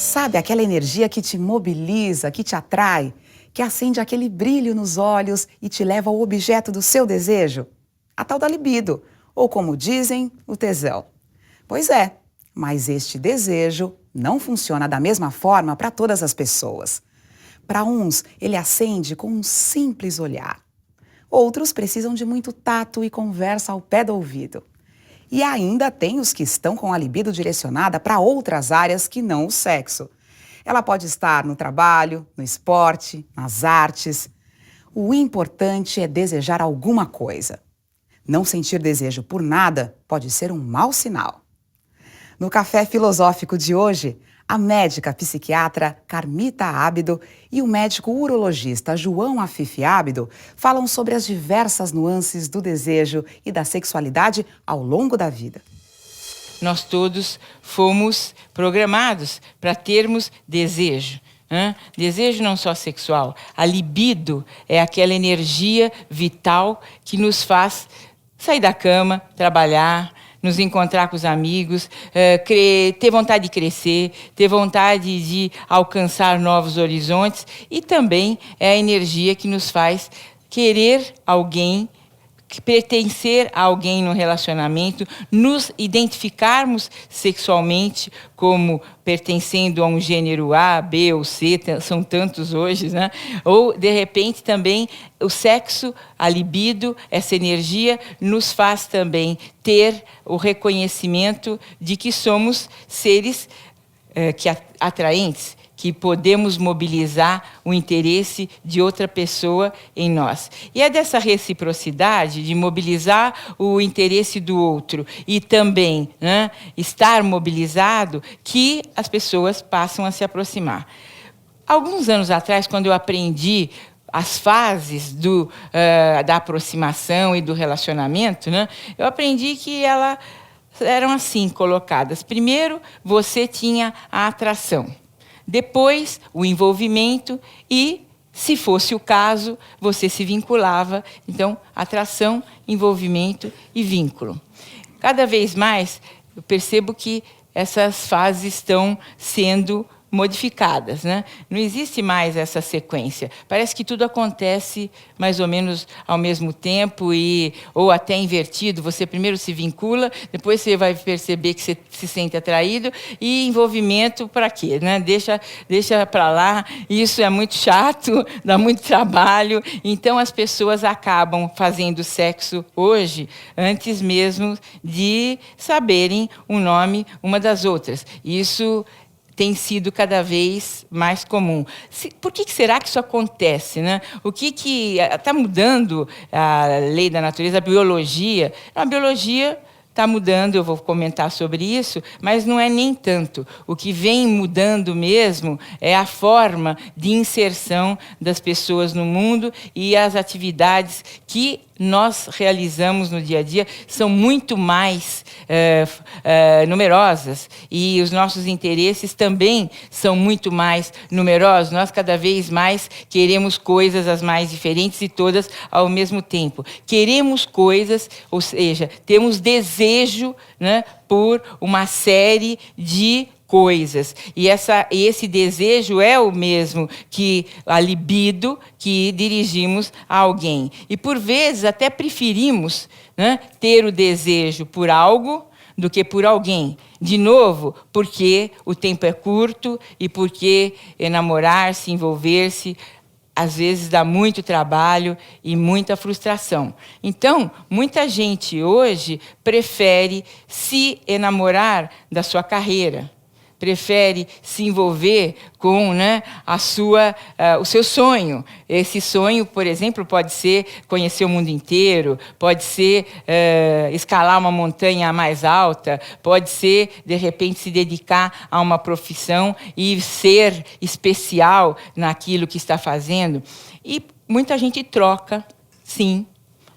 Sabe aquela energia que te mobiliza, que te atrai, que acende aquele brilho nos olhos e te leva ao objeto do seu desejo? A tal da libido, ou como dizem, o tesão. Pois é, mas este desejo não funciona da mesma forma para todas as pessoas. Para uns, ele acende com um simples olhar. Outros precisam de muito tato e conversa ao pé do ouvido. E ainda tem os que estão com a libido direcionada para outras áreas que não o sexo. Ela pode estar no trabalho, no esporte, nas artes. O importante é desejar alguma coisa. Não sentir desejo por nada pode ser um mau sinal. No Café Filosófico de hoje, a médica psiquiatra Carmita Ábido e o médico urologista João Afife Ábido falam sobre as diversas nuances do desejo e da sexualidade ao longo da vida. Nós todos fomos programados para termos desejo. Desejo não só sexual. A libido é aquela energia vital que nos faz sair da cama, trabalhar, nos encontrar com os amigos, ter vontade de crescer, ter vontade de alcançar novos horizontes, e também é a energia que nos faz querer alguém, pertencer a alguém no relacionamento, nos identificarmos sexualmente como pertencendo a um gênero A, B ou C, são tantos hoje, né? Ou, de repente, também o sexo, a libido, essa energia, nos faz também ter o reconhecimento de que somos seres atraentes, que podemos mobilizar o interesse de outra pessoa em nós. E é dessa reciprocidade de mobilizar o interesse do outro e também, né, estar mobilizado, que as pessoas passam a se aproximar. Alguns anos atrás, quando eu aprendi as fases da aproximação e do relacionamento, né, eu aprendi que elas eram assim colocadas. Primeiro, você tinha a atração. Depois, o envolvimento e, se fosse o caso, você se vinculava. Então, atração, envolvimento e vínculo. Cada vez mais, eu percebo que essas fases estão sendo modificadas, né? Não existe mais essa sequência. Parece que tudo acontece mais ou menos ao mesmo tempo ou até invertido. Você primeiro se vincula, depois você vai perceber que você se sente atraído, e envolvimento para quê, né? Deixa para lá. Isso é muito chato, dá muito trabalho. Então as pessoas acabam fazendo sexo hoje antes mesmo de saberem o nome uma das outras. Isso tem sido cada vez mais comum. Por que será que isso acontece, né? O que está mudando a lei da natureza, a biologia? A biologia está mudando, eu vou comentar sobre isso, mas não é nem tanto. O que vem mudando mesmo é a forma de inserção das pessoas no mundo, e as atividades que nós realizamos no dia a dia são muito mais numerosas, e os nossos interesses também são muito mais numerosos. Nós cada vez mais queremos coisas as mais diferentes e todas ao mesmo tempo. Queremos coisas, ou seja, temos desejo, né, por uma série de coisas. E esse desejo é o mesmo que a libido que dirigimos a alguém. E, por vezes, até preferimos, né, ter o desejo por algo do que por alguém. De novo, porque o tempo é curto e porque enamorar-se, envolver-se, às vezes dá muito trabalho e muita frustração. Então, muita gente hoje prefere se enamorar da sua carreira, prefere se envolver com, né, o seu sonho. Esse sonho, por exemplo, pode ser conhecer o mundo inteiro, pode ser escalar uma montanha mais alta, pode ser, de repente, se dedicar a uma profissão e ser especial naquilo que está fazendo. E muita gente troca, sim,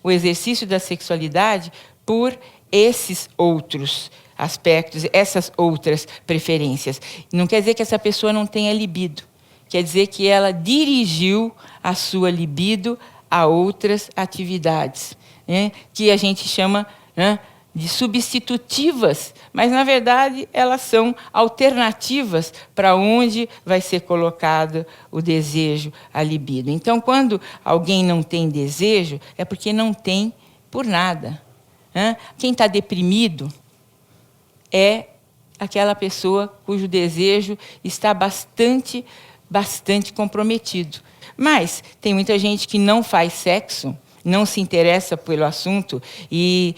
o exercício da sexualidade por esses outros aspectos, essas outras preferências. Não quer dizer que essa pessoa não tenha libido. Quer dizer que ela dirigiu a sua libido a outras atividades, né, que a gente chama, né, de substitutivas, mas, na verdade, elas são alternativas para onde vai ser colocado o desejo, a libido. Então, quando alguém não tem desejo, é porque não tem por nada. Quem está deprimido é aquela pessoa cujo desejo está bastante comprometido. Mas tem muita gente que não faz sexo, não se interessa pelo assunto, e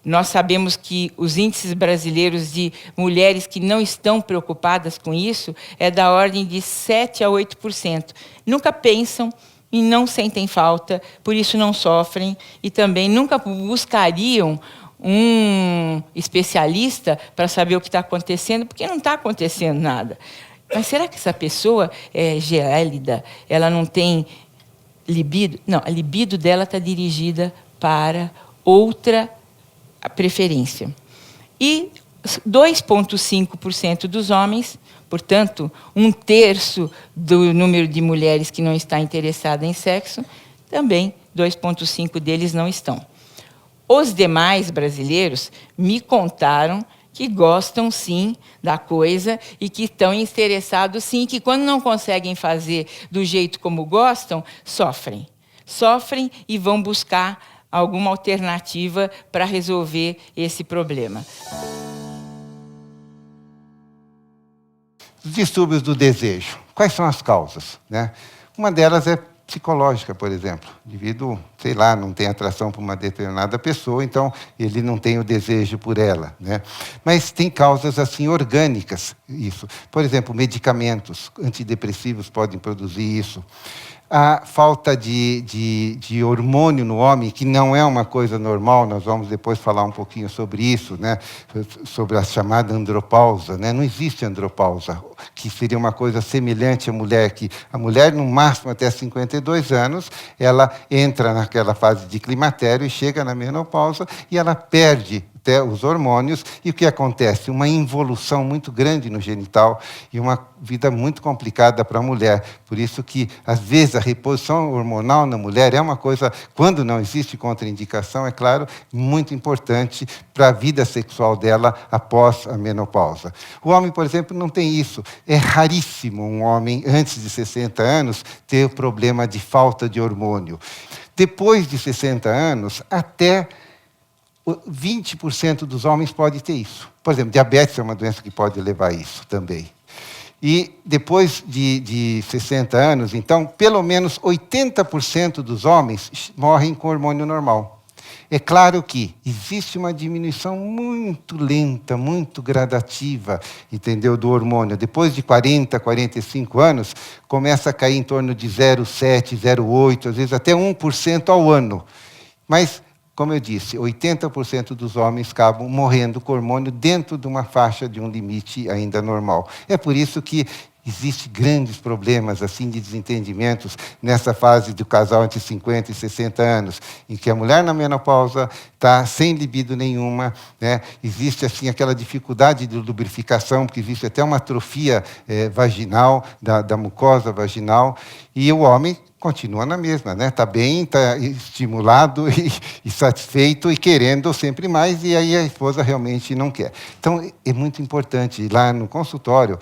nós sabemos que os índices brasileiros de mulheres que não estão preocupadas com isso é da ordem de 7% a 8%. Nunca pensam e não sentem falta, por isso não sofrem, e também nunca buscariam um especialista para saber o que está acontecendo, porque não está acontecendo nada. Mas será que essa pessoa é gélida? Ela não tem libido? Não, a libido dela está dirigida para outra preferência. E 2,5% dos homens, portanto, 1/3 do número de mulheres que não está interessada em sexo, também 2,5% deles não estão. Os demais brasileiros me contaram que gostam, sim, da coisa e que estão interessados, sim, que quando não conseguem fazer do jeito como gostam, sofrem. Sofrem e vão buscar alguma alternativa para resolver esse problema. Os distúrbios do desejo. Quais são as causas, né? Uma delas é psicológica, por exemplo. O indivíduo, sei lá, não tem atração por uma determinada pessoa, então ele não tem o desejo por ela, né? Mas tem causas assim orgânicas, isso. Por exemplo, medicamentos antidepressivos podem produzir isso. A falta de hormônio no homem, que não é uma coisa normal, nós vamos depois falar um pouquinho sobre isso, né? Sobre a chamada andropausa, né? Não existe andropausa, que seria uma coisa semelhante à mulher, que a mulher, no máximo até 52 anos, ela entra naquela fase de climatério e chega na menopausa e ela perde até os hormônios, e o que acontece? Uma involução muito grande no genital e uma vida muito complicada para a mulher. Por isso que, às vezes, a reposição hormonal na mulher é uma coisa, quando não existe contraindicação, é claro, muito importante para a vida sexual dela após a menopausa. O homem, por exemplo, não tem isso. É raríssimo um homem, antes de 60 anos, ter o problema de falta de hormônio. Depois de 60 anos, até 20% dos homens pode ter isso. Por exemplo, diabetes é uma doença que pode levar a isso também. E depois de 60 anos, então, pelo menos 80% dos homens morrem com hormônio normal. É claro que existe uma diminuição muito lenta, muito gradativa, entendeu, do hormônio. Depois de 40, 45 anos, começa a cair em torno de 0,7, 0,8, às vezes até 1% ao ano. Mas, como eu disse, 80% dos homens acabam morrendo com hormônio dentro de uma faixa de um limite ainda normal. É por isso que existem grandes problemas assim, de desentendimentos nessa fase do casal entre 50 e 60 anos, em que a mulher na menopausa está sem libido nenhuma, né? Existe assim, aquela dificuldade de lubrificação, porque existe até uma atrofia vaginal, da mucosa vaginal, e o homem continua na mesma, né? Está bem, está estimulado e satisfeito e querendo sempre mais, e aí a esposa realmente não quer. Então, é muito importante, lá no consultório,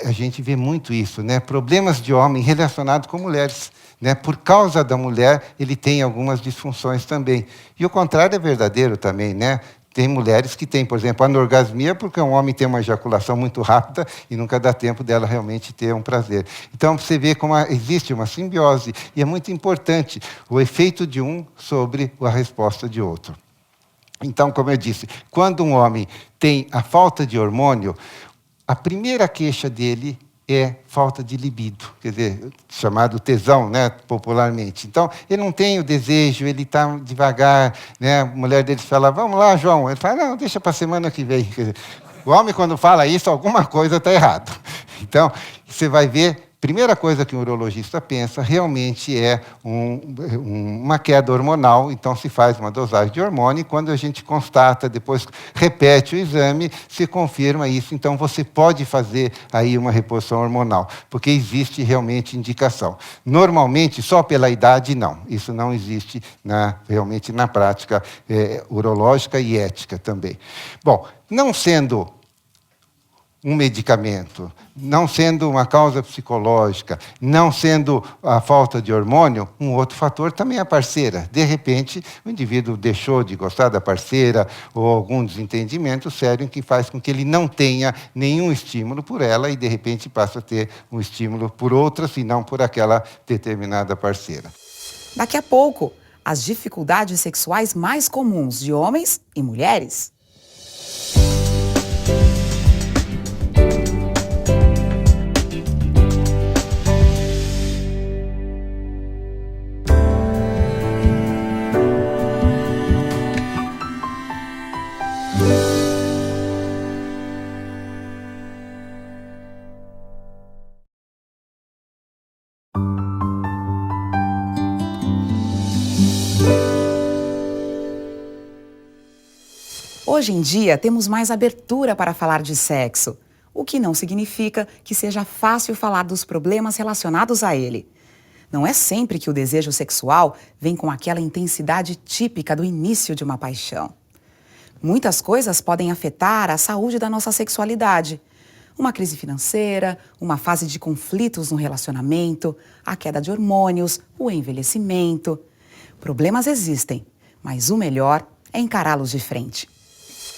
a gente vê muito isso, né? Problemas de homem relacionados com mulheres, né? Por causa da mulher, ele tem algumas disfunções também. E o contrário é verdadeiro também, né? Tem mulheres que têm, por exemplo, anorgasmia, porque um homem tem uma ejaculação muito rápida e nunca dá tempo dela realmente ter um prazer. Então, você vê como existe uma simbiose, e é muito importante o efeito de um sobre a resposta de outro. Então, como eu disse, quando um homem tem a falta de hormônio, a primeira queixa dele é falta de libido, quer dizer, chamado tesão, né, popularmente. Então, ele não tem o desejo, ele está devagar, né? A mulher dele fala, vamos lá, João. Ele fala, não, deixa para a semana que vem. Quer dizer, o homem, quando fala isso, alguma coisa está errada. Então, você vai ver primeira coisa que um urologista pensa realmente é uma queda hormonal, então se faz uma dosagem de hormônio, e quando a gente constata, depois repete o exame, se confirma isso, então você pode fazer aí uma reposição hormonal, porque existe realmente indicação. Normalmente, só pela idade, não. Isso não existe realmente na prática urológica e ética também. Bom, não sendo um medicamento, não sendo uma causa psicológica, não sendo a falta de hormônio, um outro fator também é a parceira. De repente, o indivíduo deixou de gostar da parceira ou algum desentendimento sério que faz com que ele não tenha nenhum estímulo por ela e, de repente, passa a ter um estímulo por outras e não por aquela determinada parceira. Daqui a pouco, as dificuldades sexuais mais comuns de homens e mulheres. Hoje em dia, temos mais abertura para falar de sexo, o que não significa que seja fácil falar dos problemas relacionados a ele. Não é sempre que o desejo sexual vem com aquela intensidade típica do início de uma paixão. Muitas coisas podem afetar a saúde da nossa sexualidade. Uma crise financeira, uma fase de conflitos no relacionamento, a queda de hormônios, o envelhecimento. Problemas existem, mas o melhor é encará-los de frente.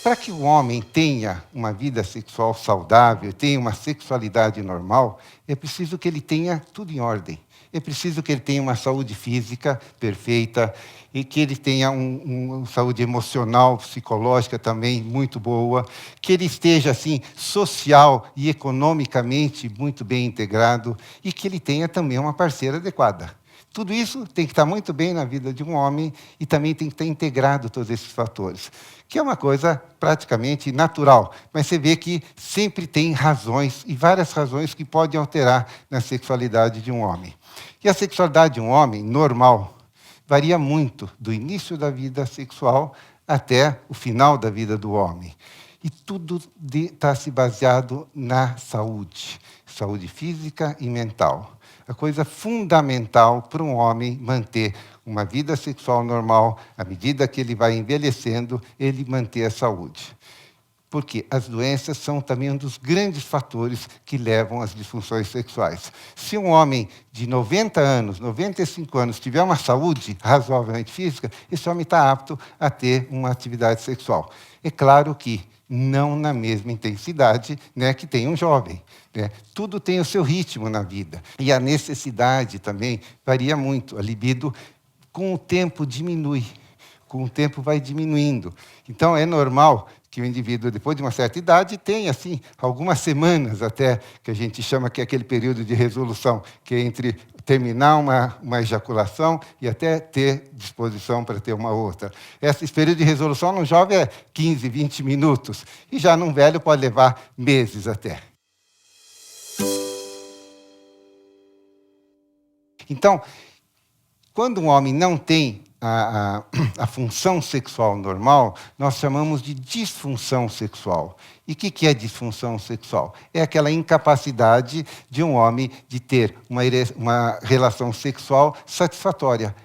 Para que o homem tenha uma vida sexual saudável, tenha uma sexualidade normal, é preciso que ele tenha tudo em ordem. É preciso que ele tenha uma saúde física perfeita e que ele tenha uma saúde emocional, psicológica também muito boa, que ele esteja, assim, social e economicamente muito bem integrado e que ele tenha também uma parceira adequada. Tudo isso tem que estar muito bem na vida de um homem e também tem que estar integrado todos esses fatores, que é uma coisa praticamente natural, mas você vê que sempre tem razões, e várias razões que podem alterar na sexualidade de um homem. E a sexualidade de um homem, normal, varia muito do início da vida sexual até o final da vida do homem. E tudo está se baseado na saúde, saúde física e mental. A coisa fundamental para um homem manter uma vida sexual normal, à medida que ele vai envelhecendo, ele manter a saúde. Porque as doenças são também um dos grandes fatores que levam às disfunções sexuais. Se um homem de 90 anos, 95 anos, tiver uma saúde razoavelmente física, esse homem está apto a ter uma atividade sexual. É claro que não na mesma intensidade, né, que tem um jovem. Né? Tudo tem o seu ritmo na vida. E a necessidade também varia muito. A libido, com o tempo, diminui. Com o tempo vai diminuindo. Então, é normal que o indivíduo, depois de uma certa idade, tenha, assim, algumas semanas até, que a gente chama que é aquele período de resolução, que é entre terminar uma ejaculação e até ter disposição para ter uma outra. Esse período de resolução no jovem é 15, 20 minutos, e já num velho pode levar meses até. Então, quando um homem não tem a função sexual normal, nós chamamos de disfunção sexual. E o que é disfunção sexual? É aquela incapacidade de um homem de ter uma relação sexual satisfatória.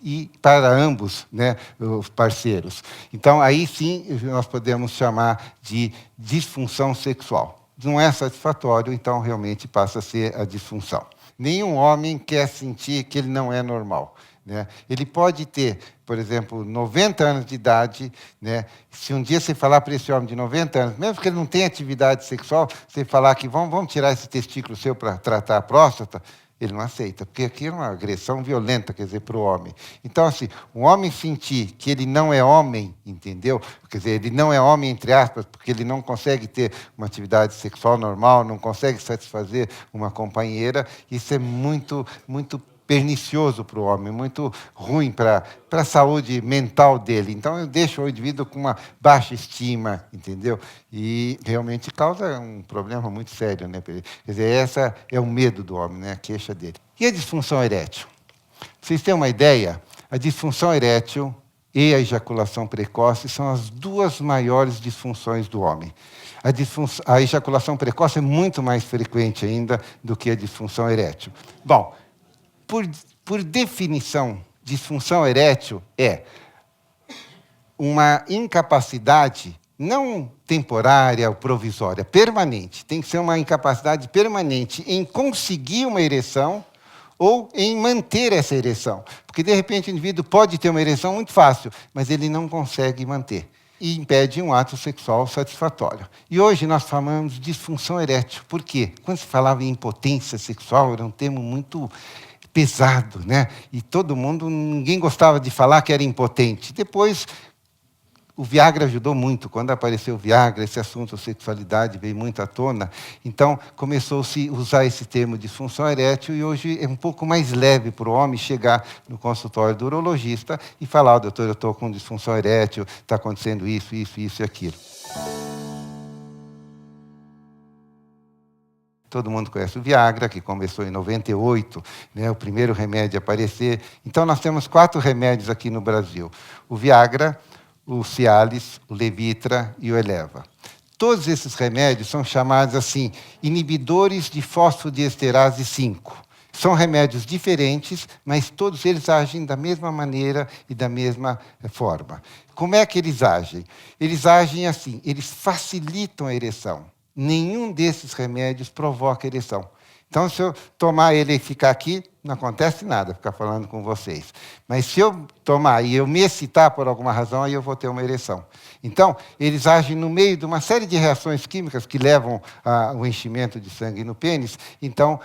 E para ambos, né, os parceiros. Então, aí sim, nós podemos chamar de disfunção sexual. Não é satisfatório, então realmente passa a ser a disfunção. Nenhum homem quer sentir que ele não é normal. Né? Ele pode ter, por exemplo, 90 anos de idade, né? Se um dia você falar para esse homem de 90 anos, mesmo que ele não tenha atividade sexual, você falar que vamos tirar esse testículo seu para tratar a próstata, ele não aceita, porque aqui é uma agressão violenta, quer dizer, para o homem. Então, assim, um homem sentir que ele não é homem, entendeu? Quer dizer, ele não é homem, entre aspas, porque ele não consegue ter uma atividade sexual normal, não consegue satisfazer uma companheira, isso é muito, muito pernicioso para o homem, muito ruim para a saúde mental dele. Então, eu deixo o indivíduo com uma baixa estima, entendeu? E realmente causa um problema muito sério, né? Quer dizer, essa é o medo do homem, né? A queixa dele. E a disfunção erétil? Pra vocês terem uma ideia, a disfunção erétil e a ejaculação precoce são as duas maiores disfunções do homem. A ejaculação precoce é muito mais frequente ainda do que a disfunção erétil. Bom, por definição, disfunção erétil é uma incapacidade não temporária ou provisória, permanente. Tem que ser uma incapacidade permanente em conseguir uma ereção ou em manter essa ereção. Porque, de repente, o indivíduo pode ter uma ereção muito fácil, mas ele não consegue manter. E impede um ato sexual satisfatório. E hoje nós falamos de disfunção erétil. Por quê? Quando se falava em impotência sexual, era um termo muito pesado, né? E todo mundo, ninguém gostava de falar que era impotente. Depois, o Viagra ajudou muito. Quando apareceu o Viagra, esse assunto, sexualidade, veio muito à tona. Então, começou-se a usar esse termo disfunção erétil e hoje é um pouco mais leve para o homem chegar no consultório do urologista e falar, doutor, eu estou com disfunção erétil, está acontecendo isso, isso, isso e aquilo. Todo mundo conhece o Viagra, que começou em 98, né, o primeiro remédio a aparecer. Então, nós temos 4 remédios aqui no Brasil. O Viagra, o Cialis, o Levitra e o Eleva. Todos esses remédios são chamados assim, inibidores de fosfodiesterase 5. São remédios diferentes, mas todos eles agem da mesma maneira e da mesma forma. Como é que eles agem? Eles agem assim, eles facilitam a ereção. Nenhum desses remédios provoca ereção. Então, se eu tomar ele e ficar aqui, não acontece nada, ficar falando com vocês. Mas se eu tomar e eu me excitar por alguma razão, aí eu vou ter uma ereção. Então, eles agem no meio de uma série de reações químicas que levam ao enchimento de sangue no pênis, então,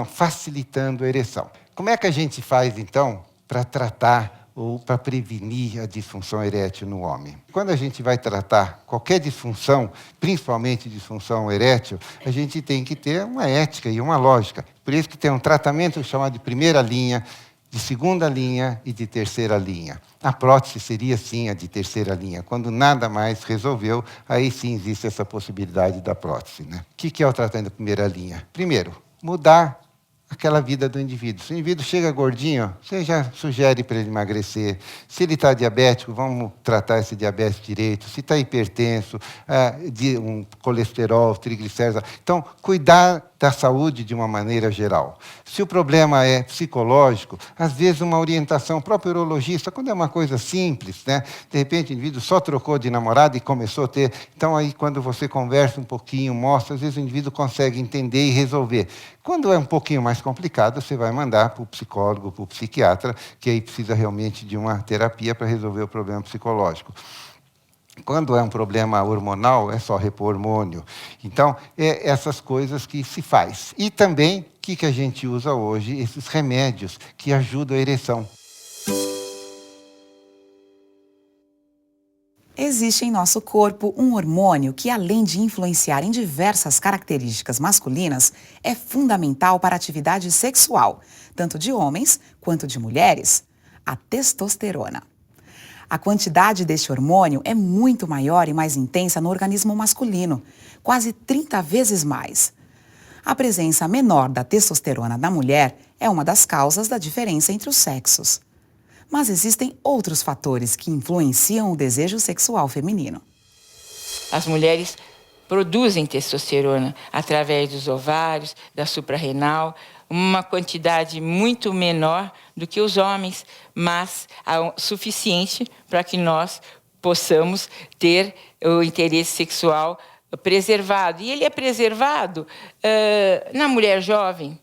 facilitando a ereção. Como é que a gente faz, então, para tratar ou para prevenir a disfunção erétil no homem? Quando a gente vai tratar qualquer disfunção, principalmente disfunção erétil, a gente tem que ter uma ética e uma lógica. Por isso que tem um tratamento chamado de primeira linha, de segunda linha e de terceira linha. A prótese seria, sim, a de terceira linha. Quando nada mais resolveu, aí sim existe essa possibilidade da prótese, né? O que é o tratamento da primeira linha? Primeiro, mudar aquela vida do indivíduo. Se o indivíduo chega gordinho, você já sugere para ele emagrecer. Se ele está diabético, vamos tratar esse diabetes direito. Se está hipertenso, de um colesterol, triglicéridos. Então, cuidar da saúde de uma maneira geral. Se o problema é psicológico, às vezes uma orientação, o próprio urologista, quando é uma coisa simples, né? De repente o indivíduo só trocou de namorada e começou a ter. Então, aí, quando você conversa um pouquinho, mostra, às vezes o indivíduo consegue entender e resolver. Quando é um pouquinho mais complicado, você vai mandar para o psicólogo, para o psiquiatra, que aí precisa realmente de uma terapia para resolver o problema psicológico. Quando é um problema hormonal, é só repor hormônio. Então, é essas coisas que se faz. E também, o que a gente usa hoje? Esses remédios que ajudam a ereção. Existe em nosso corpo um hormônio que, além de influenciar em diversas características masculinas, é fundamental para a atividade sexual, tanto de homens quanto de mulheres: a testosterona. A quantidade deste hormônio é muito maior e mais intensa no organismo masculino, quase 30 vezes mais. A presença menor da testosterona na mulher é uma das causas da diferença entre os sexos. Mas existem outros fatores que influenciam o desejo sexual feminino. As mulheres produzem testosterona através dos ovários, da suprarrenal, uma quantidade muito menor do que os homens, mas suficiente para que nós possamos ter o interesse sexual preservado. E ele é preservado na mulher jovem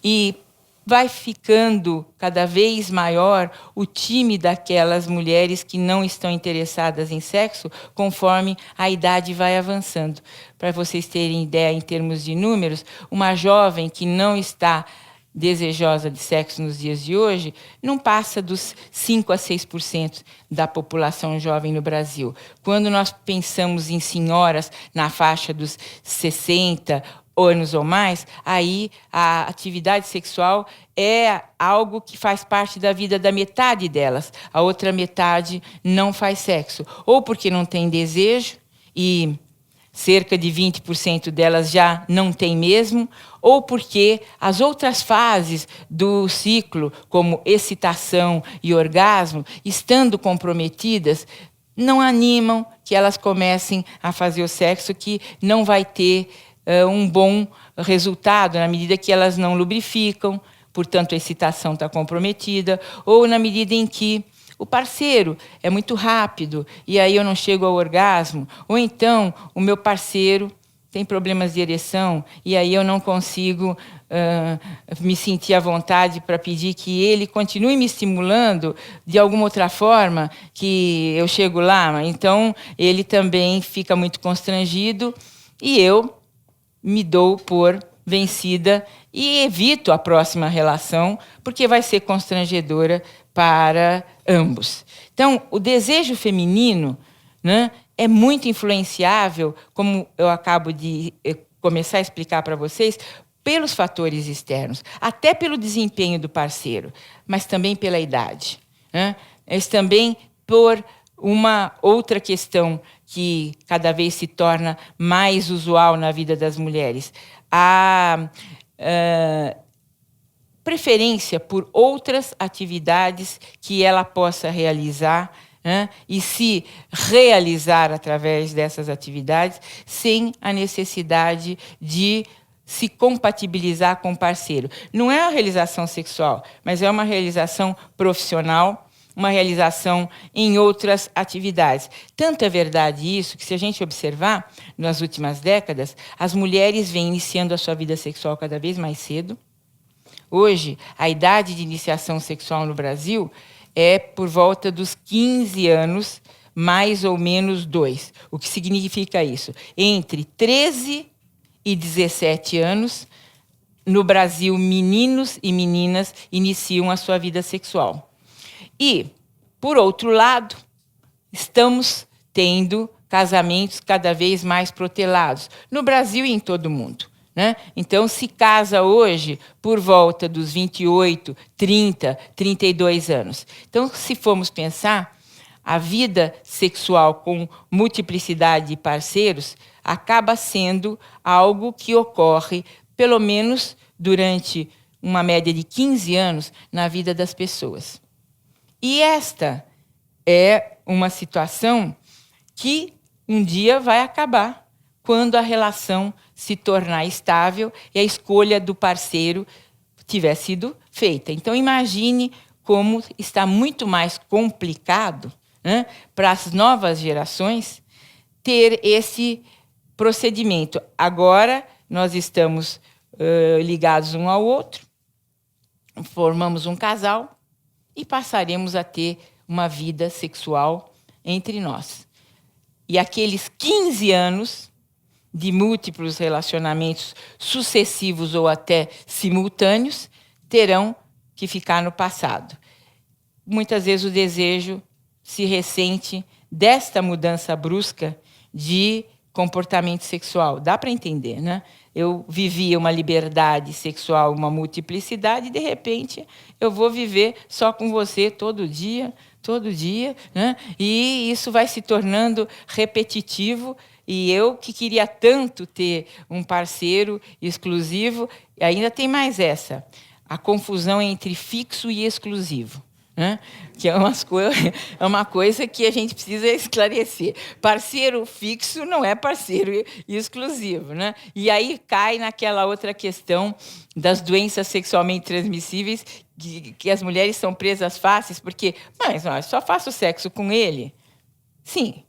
e vai ficando cada vez maior o time daquelas mulheres que não estão interessadas em sexo conforme a idade vai avançando. Para vocês terem ideia em termos de números, uma jovem que não está desejosa de sexo nos dias de hoje não passa dos 5 a 6% da população jovem no Brasil. Quando nós pensamos em senhoras na faixa dos 60 anos ou mais, aí a atividade sexual é algo que faz parte da vida da metade delas. A outra metade não faz sexo. Ou porque não tem desejo, e cerca de 20% delas já não tem mesmo, ou porque as outras fases do ciclo, como excitação e orgasmo, estando comprometidas, não animam que elas comecem a fazer o sexo, que não vai ter um bom resultado na medida que elas não lubrificam, portanto a excitação está comprometida, ou na medida em que o parceiro é muito rápido e aí eu não chego ao orgasmo, ou então o meu parceiro tem problemas de ereção e aí eu não consigo me sentir à vontade para pedir que ele continue me estimulando de alguma outra forma que eu chego lá. Então, ele também fica muito constrangido e eu me dou por vencida e evito a próxima relação, porque vai ser constrangedora para ambos. Então, o desejo feminino, né, é muito influenciável, como eu acabo de começar a explicar para vocês, pelos fatores externos, até pelo desempenho do parceiro, mas também pela idade, né? Mas também por uma outra questão que cada vez se torna mais usual na vida das mulheres, a preferência por outras atividades que ela possa realizar, né, e se realizar através dessas atividades sem a necessidade de se compatibilizar com o parceiro. Não é a realização sexual, mas é uma realização profissional, uma realização em outras atividades. Tanto é verdade isso que, se a gente observar, nas últimas décadas, as mulheres vêm iniciando a sua vida sexual cada vez mais cedo. Hoje, a idade de iniciação sexual no Brasil é por volta dos 15 anos, mais ou menos 2. O que significa isso? Entre 13 e 17 anos, no Brasil, meninos e meninas iniciam a sua vida sexual. E, por outro lado, estamos tendo casamentos cada vez mais protelados, no Brasil e em todo o mundo, né? Então, se casa hoje por volta dos 28, 30, 32 anos. Então, se formos pensar, a vida sexual com multiplicidade de parceiros acaba sendo algo que ocorre, pelo menos durante uma média de 15 anos, na vida das pessoas. E esta é uma situação que um dia vai acabar, quando a relação se tornar estável e a escolha do parceiro tiver sido feita. Então, imagine como está muito mais complicado, né, para as novas gerações ter esse procedimento. Agora, nós estamos ligados um ao outro, formamos um casal e passaremos a ter uma vida sexual entre nós. E aqueles 15 anos de múltiplos relacionamentos sucessivos ou até simultâneos terão que ficar no passado. Muitas vezes o desejo se ressente desta mudança brusca de comportamento sexual. Dá para entender, né? Eu vivia uma liberdade sexual, uma multiplicidade, e, de repente, eu vou viver só com você todo dia, né? E isso vai se tornando repetitivo. E eu, que queria tanto ter um parceiro exclusivo, ainda tem mais essa, a confusão entre fixo e exclusivo, né? Que é uma coisa que a gente precisa esclarecer. Parceiro fixo não é parceiro exclusivo, né? E aí cai naquela outra questão das doenças sexualmente transmissíveis, que as mulheres são presas fáceis, porque, mas eu só faço sexo com ele. Sim.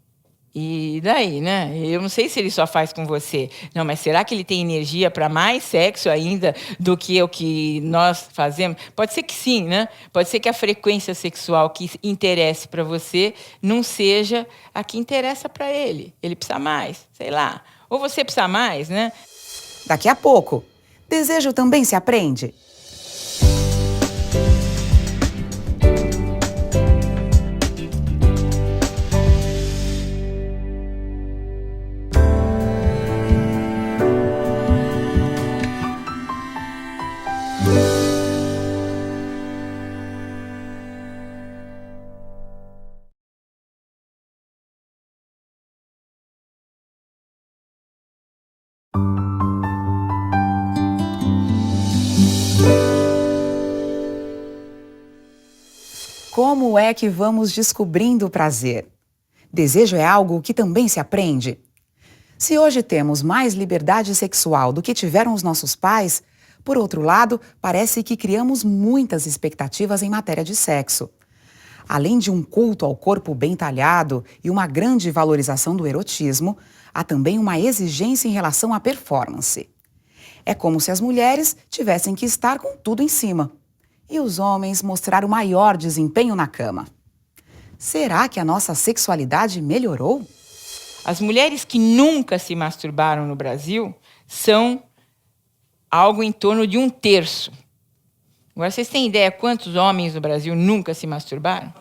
E daí, né? Eu não sei se ele só faz com você. Não, mas será que ele tem energia para mais sexo ainda do que o que nós fazemos? Pode ser que sim, né? Pode ser que a frequência sexual que interesse para você não seja a que interessa para ele. Ele precisa mais, sei lá. Ou você precisa mais, né? Daqui a pouco, desejo também se aprende. Como é que vamos descobrindo o prazer? Desejo é algo que também se aprende? Se hoje temos mais liberdade sexual do que tiveram os nossos pais, por outro lado, parece que criamos muitas expectativas em matéria de sexo. Além de um culto ao corpo bem talhado e uma grande valorização do erotismo, há também uma exigência em relação à performance. É como se as mulheres tivessem que estar com tudo em cima e os homens mostrar o maior desempenho na cama. Será que a nossa sexualidade melhorou? As mulheres que nunca se masturbaram no Brasil são algo em torno de 1/3. Agora, vocês têm ideia quantos homens no Brasil nunca se masturbaram?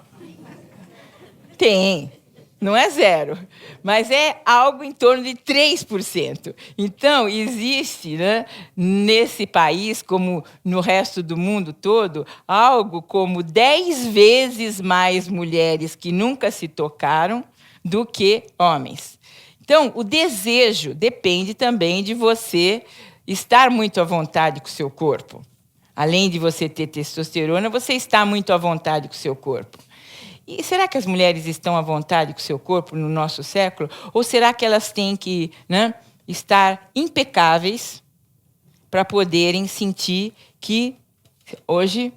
Tem. Não é 0, mas é algo em torno de 3%. Então, existe, né, nesse país, como no resto do mundo todo, algo como 10 vezes mais mulheres que nunca se tocaram do que homens. Então, o desejo depende também de você estar muito à vontade com o seu corpo. Além de você ter testosterona, você está muito à vontade com o seu corpo. E será que as mulheres estão à vontade com o seu corpo no nosso século? Ou será que elas têm que, né, estar impecáveis para poderem sentir que hoje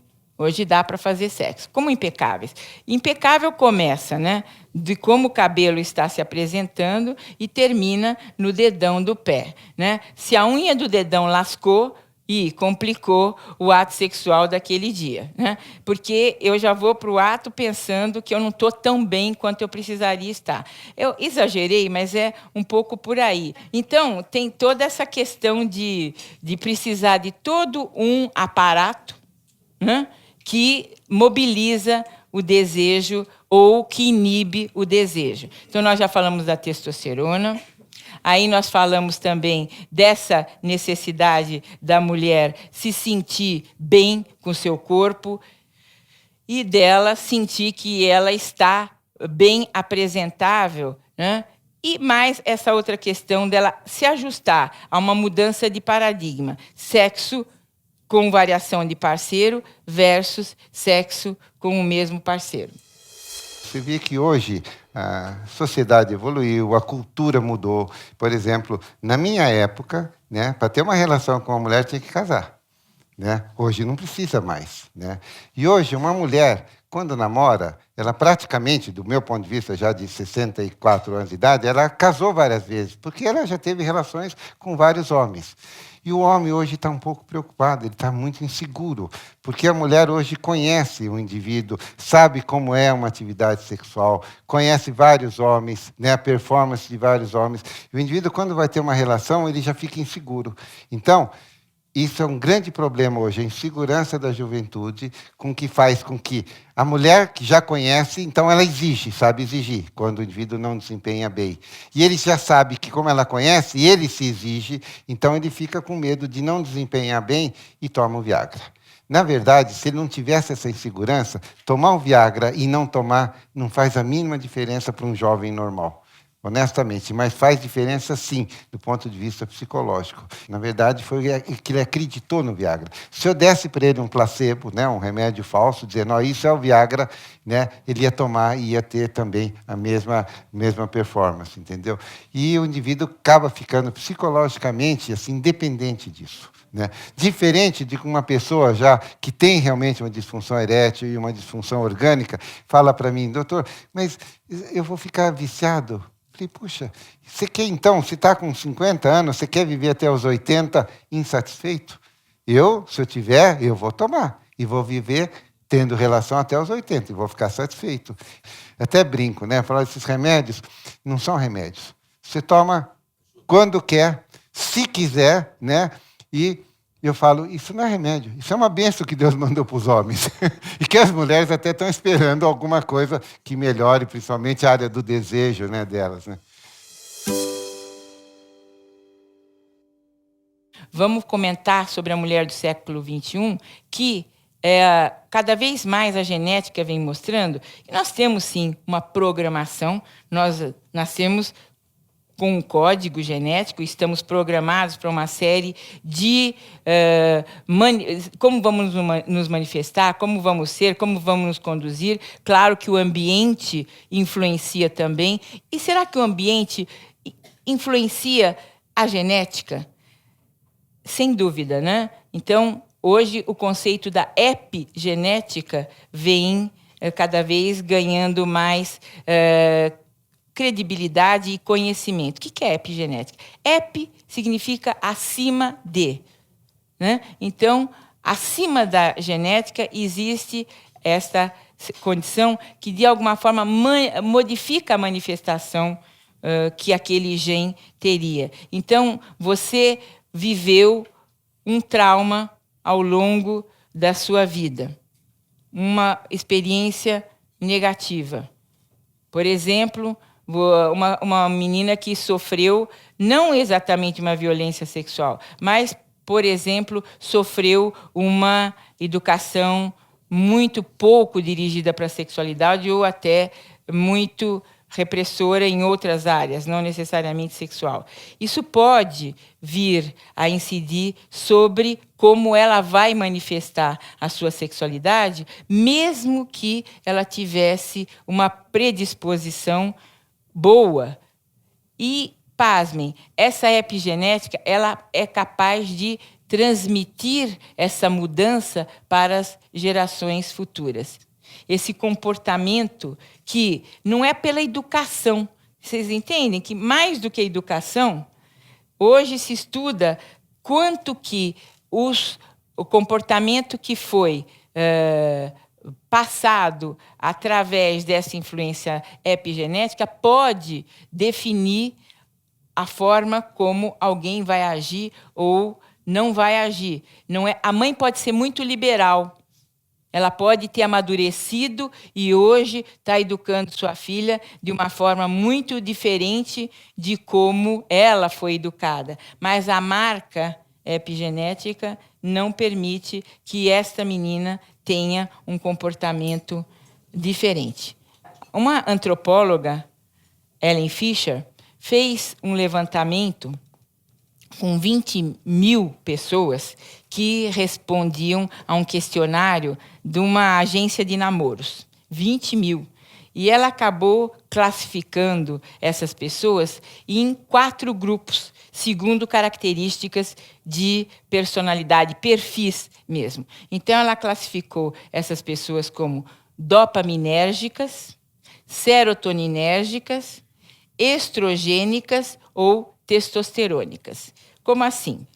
dá para fazer sexo? Como impecáveis? Impecável começa, né, de como o cabelo está se apresentando e termina no dedão do pé, né? Se a unha do dedão lascou, e complicou o ato sexual daquele dia, né? Porque eu já vou para o ato pensando que eu não estou tão bem quanto eu precisaria estar. Eu exagerei, mas é um pouco por aí. Então, tem toda essa questão de precisar de todo um aparato, né, que mobiliza o desejo ou que inibe o desejo. Então, nós já falamos da testosterona. Aí nós falamos também dessa necessidade da mulher se sentir bem com o seu corpo e dela sentir que ela está bem apresentável, né? E mais essa outra questão dela se ajustar a uma mudança de paradigma. Sexo com variação de parceiro versus sexo com o mesmo parceiro. Você vê que hoje a sociedade evoluiu, a cultura mudou. Por exemplo, na minha época, né, para ter uma relação com uma mulher tinha que casar, né? Hoje não precisa mais, né? E hoje uma mulher, quando namora, ela praticamente, do meu ponto de vista, já de 64 anos de idade, ela casou várias vezes, porque ela já teve relações com vários homens. E o homem hoje está um pouco preocupado, ele está muito inseguro, porque a mulher hoje conhece o indivíduo, sabe como é uma atividade sexual, conhece vários homens, né, a performance de vários homens. E o indivíduo, quando vai ter uma relação, ele já fica inseguro. Então, isso é um grande problema hoje, a insegurança da juventude, com que faz com que a mulher que já conhece, então ela exige, sabe exigir, quando o indivíduo não desempenha bem. E ele já sabe que, como ela conhece, ele se exige, então ele fica com medo de não desempenhar bem e toma o Viagra. Na verdade, se ele não tivesse essa insegurança, tomar o Viagra e não tomar não faz a mínima diferença para um jovem normal. Honestamente, mas faz diferença sim, do ponto de vista psicológico. Na verdade, foi que ele acreditou no Viagra. Se eu desse para ele um placebo, né, um remédio falso, dizendo, ó, isso é o Viagra, né, ele ia tomar e ia ter também a mesma performance, entendeu? E o indivíduo acaba ficando psicologicamente assim, dependente disso. Né? Diferente de uma pessoa já que tem realmente uma disfunção erétil e uma disfunção orgânica, fala para mim, doutor, mas eu vou ficar viciado? Falei, puxa, você quer então, se está com 50 anos, você quer viver até os 80 insatisfeito? Se eu tiver, eu vou tomar. E vou viver tendo relação até os 80, e vou ficar satisfeito. Até brinco, né? Falar esses remédios não são remédios. Você toma quando quer, se quiser, né? E eu falo, isso não é remédio, isso é uma bênção que Deus mandou para os homens. E que as mulheres até estão esperando alguma coisa que melhore, principalmente a área do desejo, né, delas. Né? Vamos comentar sobre a mulher do século XXI, que cada vez mais a genética vem mostrando que nós temos, sim, uma programação, nós nascemos com um código genético, estamos programados para uma série de como vamos nos manifestar, como vamos ser, como vamos nos conduzir. Claro que o ambiente influencia também. E será que o ambiente influencia a genética? Sem dúvida, né? Então, hoje, o conceito da epigenética vem cada vez ganhando mais credibilidade e conhecimento. O que é epigenética? Epi significa acima de, né? Então, acima da genética existe esta condição que, de alguma forma, modifica a manifestação que aquele gene teria. Então, você viveu um trauma ao longo da sua vida, uma experiência negativa. Por exemplo, uma menina que sofreu, não exatamente uma violência sexual, mas, por exemplo, sofreu uma educação muito pouco dirigida para a sexualidade ou até muito repressora em outras áreas, não necessariamente sexual. Isso pode vir a incidir sobre como ela vai manifestar a sua sexualidade, mesmo que ela tivesse uma predisposição boa. E, pasmem, essa epigenética ela é capaz de transmitir essa mudança para as gerações futuras. Esse comportamento que não é pela educação. Vocês entendem que, mais do que a educação, hoje se estuda quanto que o comportamento que foi passado através dessa influência epigenética pode definir a forma como alguém vai agir ou não vai agir. Não é, a mãe pode ser muito liberal. Ela pode ter amadurecido e hoje está educando sua filha de uma forma muito diferente de como ela foi educada. Mas a marca epigenética não permite que esta menina tenha um comportamento diferente. Uma antropóloga, Ellen Fisher, fez um levantamento com 20 mil pessoas que respondiam a um questionário de uma agência de namoros. 20 mil. E ela acabou classificando essas pessoas em 4 grupos, segundo características de personalidade, perfis mesmo. Então, ela classificou essas pessoas como dopaminérgicas, serotoninérgicas, estrogênicas ou testosterônicas. Como assim?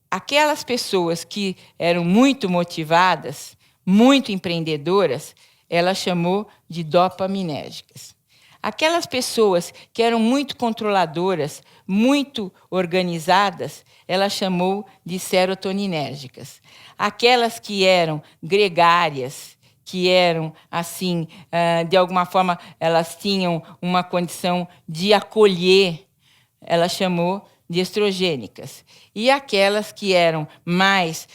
Aquelas pessoas que eram muito motivadas, muito empreendedoras, ela chamou de dopaminérgicas. Aquelas pessoas que eram muito controladoras, muito organizadas, ela chamou de serotoninérgicas. Aquelas que eram gregárias, que eram, assim, de alguma forma, elas tinham uma condição de acolher, ela chamou de estrogênicas. E aquelas que eram mais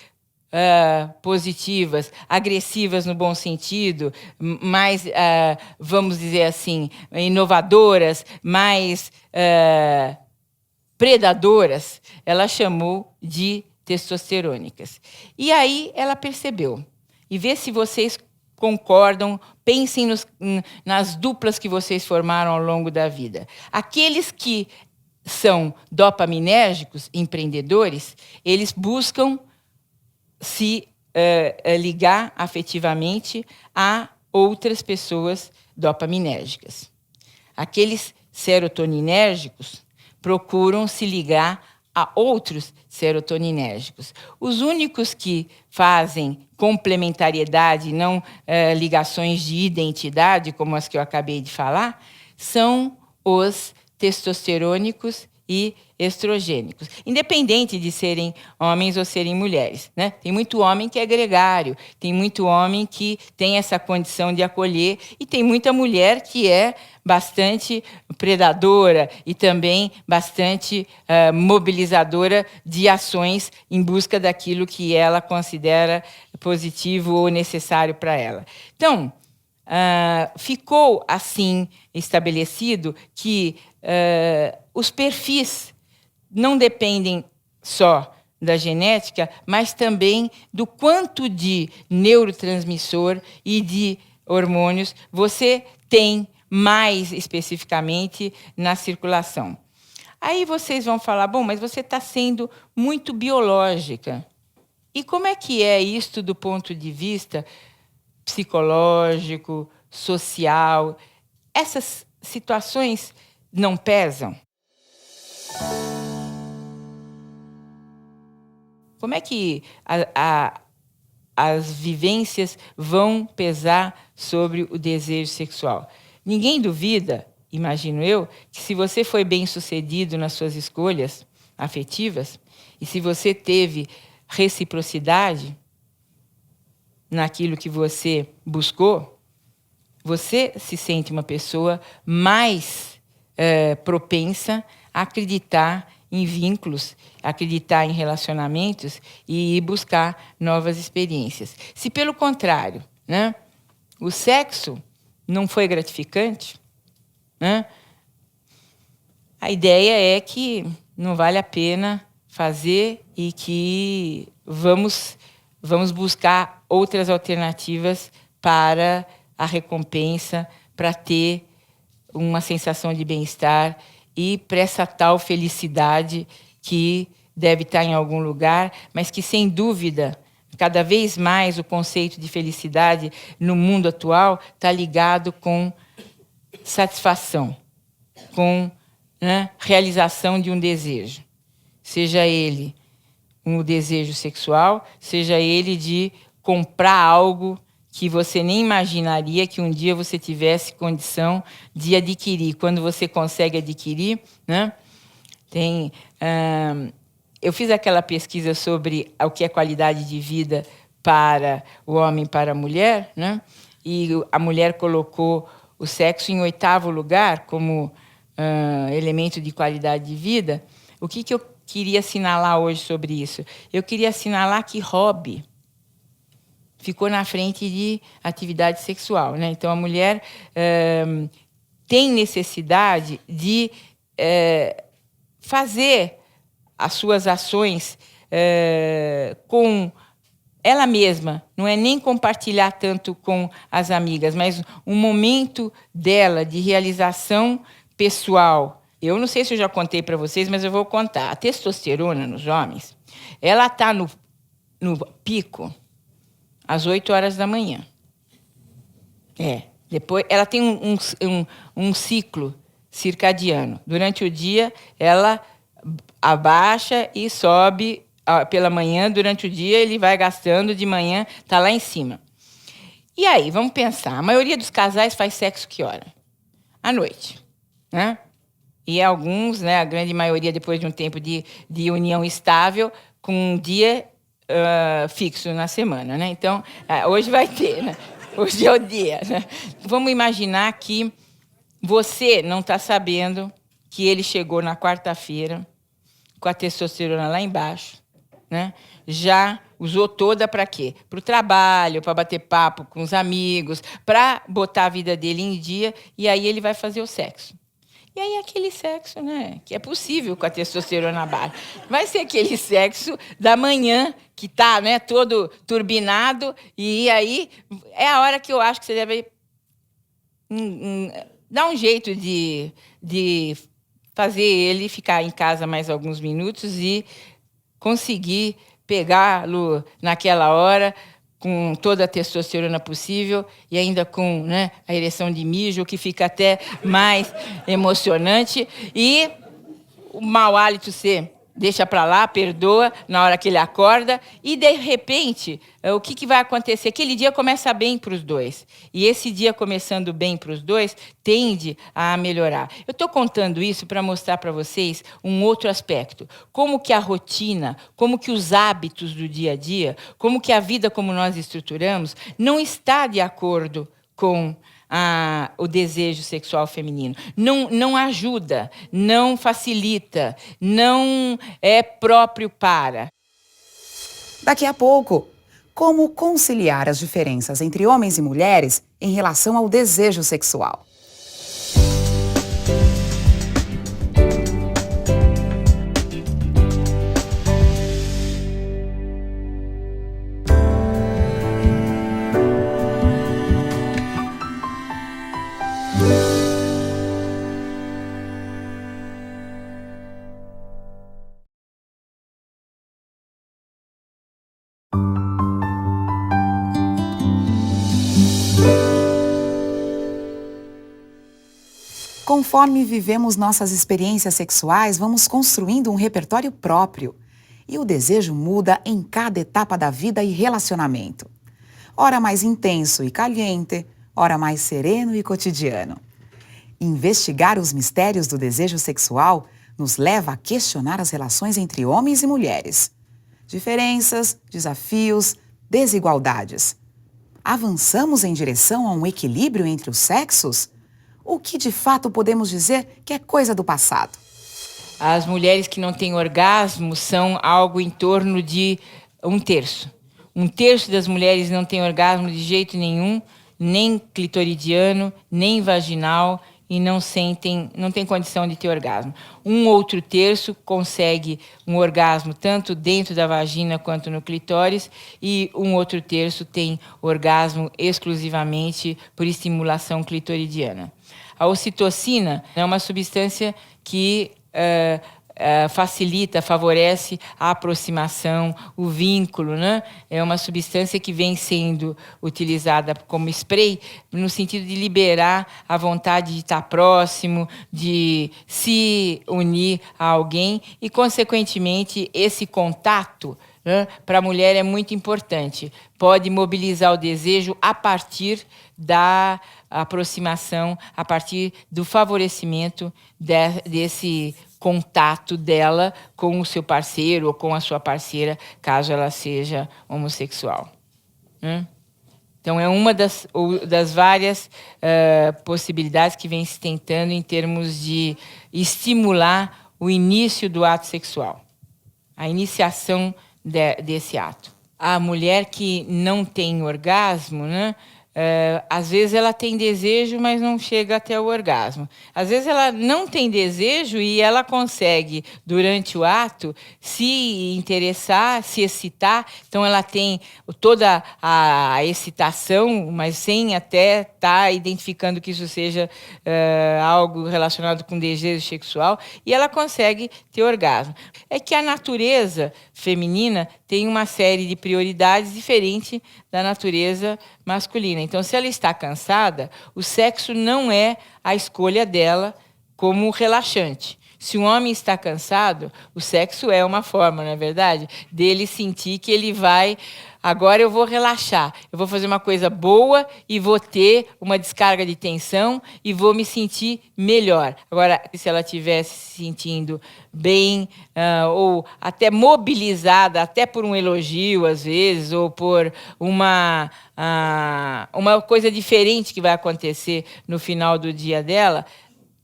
positivas, agressivas no bom sentido, mais, vamos dizer assim, inovadoras, mais predadoras, ela chamou de testosterônicas. E aí ela percebeu. E vê se vocês concordam, pensem nas duplas que vocês formaram ao longo da vida. Aqueles que são dopaminérgicos, empreendedores, eles buscam se ligar afetivamente a outras pessoas dopaminérgicas. Aqueles serotoninérgicos procuram se ligar a outros serotoninérgicos. Os únicos que fazem complementariedade, não ligações de identidade, como as que eu acabei de falar, são os testosterônicos e estrogênicos, independente de serem homens ou serem mulheres, né? Tem muito homem que é gregário, tem muito homem que tem essa condição de acolher e tem muita mulher que é bastante predadora e também bastante mobilizadora de ações em busca daquilo que ela considera positivo ou necessário para ela. Então, ficou assim estabelecido que os perfis não dependem só da genética, mas também do quanto de neurotransmissor e de hormônios você tem mais especificamente na circulação. Aí vocês vão falar, bom, mas você está sendo muito biológica. E como é que é isto do ponto de vista psicológico, social? Essas situações não pesam? Como é que as vivências vão pesar sobre o desejo sexual? Ninguém duvida, imagino eu, que se você foi bem-sucedido nas suas escolhas afetivas e se você teve reciprocidade naquilo que você buscou, você se sente uma pessoa mais propensa a acreditar em vínculos, acreditar em relacionamentos e buscar novas experiências. Se, pelo contrário, né, o sexo não foi gratificante, né, a ideia é que não vale a pena fazer e que vamos buscar outras alternativas para a recompensa, para ter uma sensação de bem-estar e para essa tal felicidade que deve estar em algum lugar, mas que, sem dúvida, cada vez mais o conceito de felicidade no mundo atual está ligado com satisfação, com, né, realização de um desejo. Seja ele um desejo sexual, seja ele de comprar algo que você nem imaginaria que um dia você tivesse condição de adquirir. Quando você consegue adquirir, né? Eu fiz aquela pesquisa sobre o que é qualidade de vida para o homem e para a mulher, né? E a mulher colocou o sexo em 8º lugar como elemento de qualidade de vida. O que eu queria assinalar hoje sobre isso? Eu queria assinalar que hobby ficou na frente de atividade sexual, né? Então, a mulher tem necessidade de fazer as suas ações com ela mesma. Não é nem compartilhar tanto com as amigas, mas um momento dela de realização pessoal. Eu não sei se eu já contei para vocês, mas eu vou contar. A testosterona nos homens, ela está no pico às 8 horas da manhã. Depois, ela tem um ciclo circadiano. Durante o dia, ela abaixa e sobe pela manhã. Durante o dia, ele vai gastando, de manhã está lá em cima. E aí, vamos pensar. A maioria dos casais faz sexo que hora? À noite, né? E alguns, né, a grande maioria, depois de um tempo de união estável, com um dia fixo na semana, né? Então, hoje vai ter, né? Hoje é o dia, né? Vamos imaginar que você não está sabendo que ele chegou na quarta-feira com a testosterona lá embaixo, né? Já usou toda para quê? Para o trabalho, para bater papo com os amigos, para botar a vida dele em dia, e aí ele vai fazer o sexo. E aí aquele sexo, né, que é possível com a testosterona baixa, vai ser aquele sexo da manhã que está, né, todo turbinado, e aí é a hora que eu acho que você deve dar um jeito de fazer ele ficar em casa mais alguns minutos e conseguir pegá-lo naquela hora com toda a testosterona possível e ainda com, né, a ereção de mijo, que fica até mais emocionante. E o mau hálito você deixa para lá, perdoa na hora que ele acorda. E, de repente, o que vai acontecer? Aquele dia começa bem para os dois. E esse dia começando bem para os dois tende a melhorar. Eu estou contando isso para mostrar para vocês um outro aspecto. Como que a rotina, como que os hábitos do dia a dia, como que a vida como nós estruturamos, não está de acordo com o desejo sexual feminino. Não ajuda, não facilita, não é próprio para. Daqui a pouco, como conciliar as diferenças entre homens e mulheres em relação ao desejo sexual. Conforme vivemos nossas experiências sexuais, vamos construindo um repertório próprio. E o desejo muda em cada etapa da vida e relacionamento. Ora mais intenso e caliente, ora mais sereno e cotidiano. Investigar os mistérios do desejo sexual nos leva a questionar as relações entre homens e mulheres. Diferenças, desafios, desigualdades. Avançamos em direção a um equilíbrio entre os sexos? O que de fato podemos dizer que é coisa do passado? As mulheres que não têm orgasmo são algo em torno de 1/3. 1/3 das mulheres não têm orgasmo de jeito nenhum, nem clitoridiano, nem vaginal, e não tem condição de ter orgasmo. Um outro terço consegue um orgasmo tanto dentro da vagina quanto no clitóris, e um outro terço tem orgasmo exclusivamente por estimulação clitoridiana. A ocitocina é uma substância que facilita, favorece a aproximação, o vínculo, né? É uma substância que vem sendo utilizada como spray no sentido de liberar a vontade de estar próximo, de se unir a alguém e, consequentemente, esse contato, né, para a mulher é muito importante. Pode mobilizar o desejo a partir da aproximação, a partir do favorecimento desse contato dela com o seu parceiro ou com a sua parceira, caso ela seja homossexual. Então, é uma das várias possibilidades que vem se tentando em termos de estimular o início do ato sexual, a iniciação desse ato. A mulher que não tem orgasmo, né? Às vezes ela tem desejo, mas não chega até o orgasmo. Às vezes ela não tem desejo e ela consegue, durante o ato, se interessar, se excitar. Então, ela tem toda a excitação, mas sem até estar identificando que isso seja algo relacionado com desejo sexual, e ela consegue ter orgasmo. É que a natureza feminina tem uma série de prioridades diferente da natureza masculina. Então, se ela está cansada, o sexo não é a escolha dela como relaxante. Se um homem está cansado, o sexo é uma forma, não é verdade, dele sentir que ele vai... Agora eu vou relaxar, eu vou fazer uma coisa boa e vou ter uma descarga de tensão e vou me sentir melhor. Agora, se ela estivesse se sentindo bem, ou até mobilizada, até por um elogio, às vezes, ou por uma coisa diferente que vai acontecer no final do dia dela,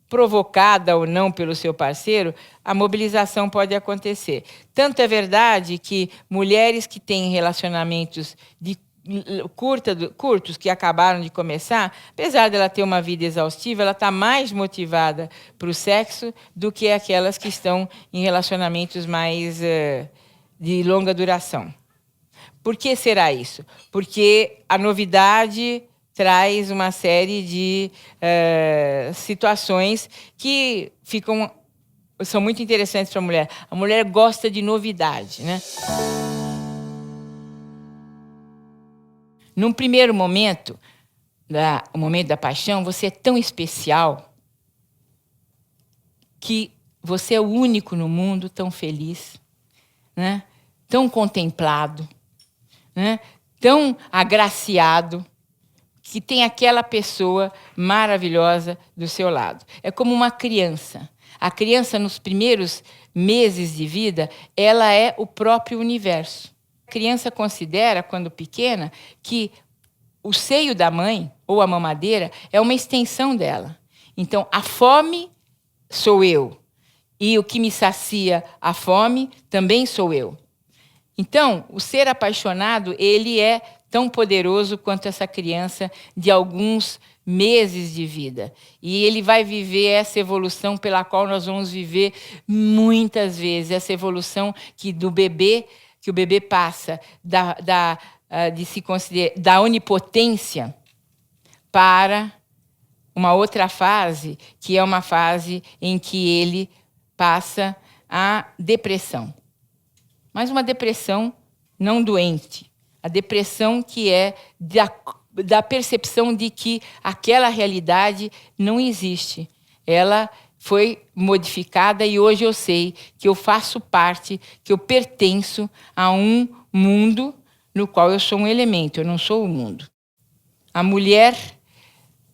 provocada ou não pelo seu parceiro, a mobilização pode acontecer. Tanto é verdade que mulheres que têm relacionamentos curtos, que acabaram de começar, apesar dela ter uma vida exaustiva, ela está mais motivada para o sexo do que aquelas que estão em relacionamentos mais de longa duração. Por que será isso? Porque a novidade traz uma série de situações que são muito interessantes para a mulher. A mulher gosta de novidade, né? Num primeiro momento, o momento da paixão, você é tão especial que você é o único no mundo tão feliz, né? Tão contemplado, né? Tão agraciado, que tem aquela pessoa maravilhosa do seu lado. É como uma criança. A criança, nos primeiros meses de vida, ela é o próprio universo. A criança considera, quando pequena, que o seio da mãe, ou a mamadeira, é uma extensão dela. Então, a fome sou eu. E o que me sacia a fome também sou eu. Então, o ser apaixonado, ele é tão poderoso quanto essa criança de alguns meses de vida. E ele vai viver essa evolução pela qual nós vamos viver muitas vezes, essa evolução que o bebê passa da onipotência para uma outra fase, que é uma fase em que ele passa a depressão. Mas uma depressão não doente. A depressão que é da percepção de que aquela realidade não existe. Ela foi modificada e hoje eu sei que eu faço parte, que eu pertenço a um mundo no qual eu sou um elemento, eu não sou o mundo. A mulher,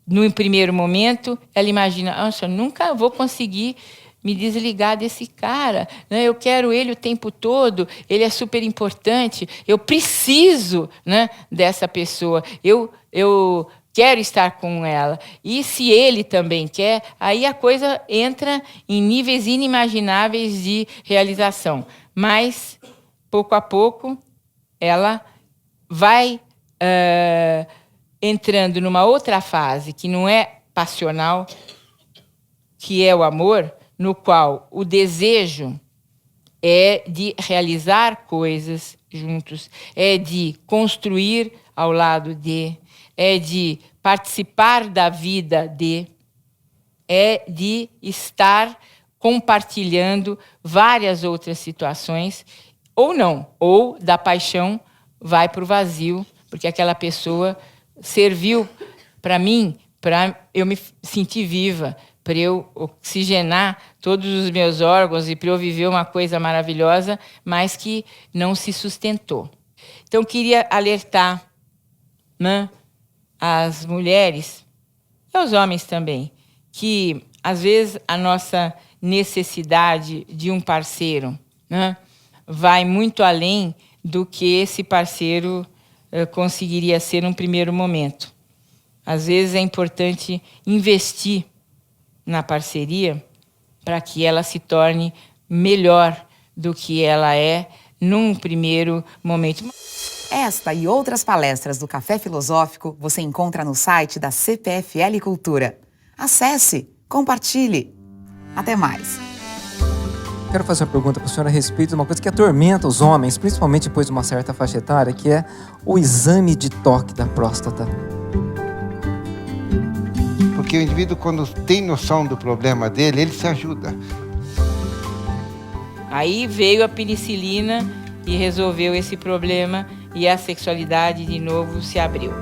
no primeiro momento, ela imagina, nossa, nunca vou conseguir me desligar desse cara, né? Eu quero ele o tempo todo, ele é super importante, eu preciso, né, dessa pessoa, eu quero estar com ela. E se ele também quer, aí a coisa entra em níveis inimagináveis de realização. Mas, pouco a pouco, ela vai entrando numa outra fase, que não é passional, que é o amor, no qual o desejo é de realizar coisas juntos, é de construir ao lado de, é de participar da vida é de estar compartilhando várias outras situações, ou não, ou da paixão vai para o vazio, porque aquela pessoa serviu para mim, para eu me sentir viva, para eu oxigenar todos os meus órgãos e para eu viver uma coisa maravilhosa, mas que não se sustentou. Então, queria alertar, né, as mulheres e aos homens também, que, às vezes, a nossa necessidade de um parceiro, né, vai muito além do que esse parceiro conseguiria ser num primeiro momento. Às vezes, é importante investir na parceria para que ela se torne melhor do que ela é num primeiro momento. Esta e outras palestras do Café Filosófico você encontra no site da CPFL Cultura. Acesse, compartilhe. Até mais. Quero fazer uma pergunta para a senhora a respeito de uma coisa que atormenta os homens, principalmente depois de uma certa faixa etária, que é o exame de toque da próstata. Porque o indivíduo, quando tem noção do problema dele, ele se ajuda. Aí veio a penicilina e resolveu esse problema e a sexualidade de novo se abriu.